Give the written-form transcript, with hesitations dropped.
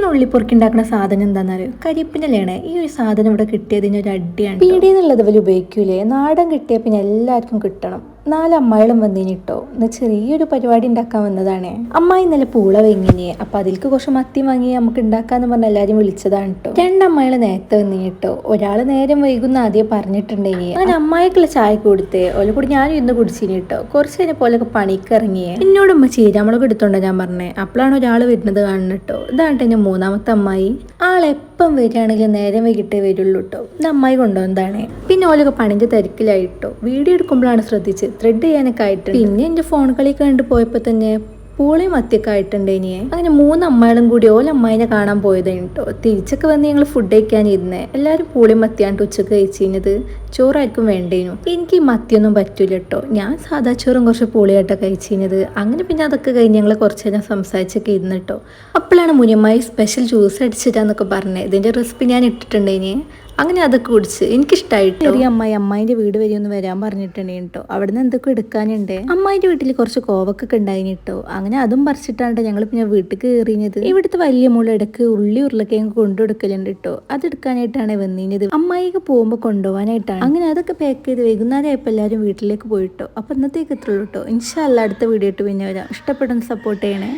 പീടിയെന്ന് ഉള്ളിപ്പൊറുക്കി ഉണ്ടാക്കുന്ന സാധനം എന്താണെന്നറിയോ? കരിപ്പിൻ്റെലാണ്. ഈ ഒരു സാധനം ഇവിടെ കിട്ടിയതിന് ഒരു അടിയാണ്. പീടിയെന്നുള്ളത് ഇവർ ഉപയോഗിക്കൂലേ? നാടൻ കിട്ടിയ പിന്നെ എല്ലാവർക്കും കിട്ടണം. 4 അമ്മായികളും വന്നിട്ടോ. ഇന്ന് ചെറിയൊരു പരിപാടി ഉണ്ടാക്കാൻ വന്നതാണ്. അമ്മായി ഇന്നലെ പൂള വെങ്ങിനെ, അപ്പൊ അതിലേക്ക് കുറച്ച് മത്തി വാങ്ങി നമുക്ക് ഉണ്ടാക്കാന്ന് പറഞ്ഞ എല്ലാരും വിളിച്ചതാണ് കേട്ടോ. 2 അമ്മായികൾ നേരത്തെ വന്നിട്ടോ. ഒരാള് നേരം വൈകുന്ന ആദ്യം പറഞ്ഞിട്ടുണ്ടെങ്കിൽ അങ്ങനെ അമ്മായിക്കുള്ള ചായ കൊടുത്തേ ഓല കൂടി ഞാനും ഇന്ന് കുടിച്ചിന് കേട്ടോ. കുറച്ച് കഴിഞ്ഞപ്പോലൊക്കെ പണിക്ക് ഇറങ്ങിയേ. എന്നോട് ചീരാമുളക് എടുത്തോണ്ടോ ഞാൻ പറഞ്ഞേ. അപ്പോഴാണ് ഒരാൾ വരുന്നത് കാണുന്നത് കേട്ടോ. ഇതാണ് എന്റെ 3ാമത്തെ അമ്മായി. ആളെപ്പം വരികയാണെങ്കിലും നേരം വൈകിട്ടേ വരുള്ളൂ കേട്ടോ. ഇത് അമ്മായി കൊണ്ടുവന്നതാണ്. പിന്നെ ഓലൊക്കെ പണിന്റെ തിരക്കിലായിട്ടോ. വീഡിയോ എടുക്കുമ്പോഴാണ് ശ്രദ്ധിച്ച് ത്രെഡ് ചെയ്യാനൊക്കെ ആയിട്ട്. പിന്നെ എന്റെ ഫോൺ കളി കണ്ടു പോയപ്പോ തന്നെ പൂളയും മത്തിയൊക്കെ ആയിട്ടുണ്ടേനിയെ. അങ്ങനെ 3 അമ്മായികളും കൂടി അമ്മായിനെ കാണാൻ പോയതാണ് കേട്ടോ. തിരിച്ചൊക്കെ വന്ന് ഞങ്ങൾ ഫുഡ് കഴിക്കാനിരുന്നേ. എല്ലാവരും പൂളയും മത്തിയാണ് ഉച്ചക്ക് കഴിച്ചിരുന്നത്. ചോറായിരിക്കും വേണ്ടേനു. എനിക്ക് ഈ മത്തിയൊന്നും പറ്റൂല കേട്ടോ. ഞാൻ സാധാ ചോറും കുറച്ച് പൂളിയായിട്ടാണ് കഴിച്ചിരുന്നത്. അങ്ങനെ പിന്നെ അതൊക്കെ കഴിഞ്ഞ് ഞങ്ങൾ കുറച്ച് നേരം സംസാരിച്ചൊക്കെ ഇരുന്ന് കേട്ടോ. അപ്പോഴാണ് മുനിയമ്മായി സ്പെഷ്യൽ ജ്യൂസ് അടിച്ചിട്ടാന്നൊക്കെ പറഞ്ഞത്. ഇതിന്റെ റെസിപ്പി ഞാൻ ഇട്ടിട്ടുണ്ടേനെ. അങ്ങനെ അതൊക്കെ കുടിച്ച് എനിക്കിഷ്ടമായിട്ട്. ചെറിയ അമ്മായിന്റെ വീട് വരെ ഒന്ന് വരാൻ പറഞ്ഞിട്ടുണ്ടേ കേട്ടോ. അവിടെ നിന്ന് എന്തൊക്കെ എടുക്കാനുണ്ട്. അമ്മായിന്റെ വീട്ടിൽ കുറച്ച് കോവക്കൊക്കെ ഉണ്ടായിന് കേട്ടോ. അങ്ങനെ അതും പറിച്ചിട്ടാണ് ഞങ്ങൾ പിന്നെ വീട്ടിൽ കയറിയത്. ഇവിടുത്തെ വലിയ മോള് ഇടക്ക് ഉരുളക്കിഴങ്ങ് കൊണ്ടുകൊടുക്കലുണ്ട് കേട്ടോ. അതെടുക്കാനായിട്ടാണ് വന്നിരുന്നത്. അമ്മായിക്ക് പോകുമ്പോൾ കൊണ്ടുപോകാനായിട്ടാണ്. അങ്ങനെ അതൊക്കെ പാക്ക് ചെയ്ത് വൈകുന്നേരം ആയപ്പോൾ എല്ലാവരും വീട്ടിലേക്ക് പോയിട്ടോ. അപ്പൊ ഇന്നത്തേക്ക് എത്തുള്ളൂ കേട്ടോ. ഇൻഷാ അല്ലാ അടുത്ത വീഡിയോ ഇട്ട് പിന്നെ വരാം. ഇഷ്ടപ്പെടുന്ന സപ്പോർട്ട് ചെയ്യണേ.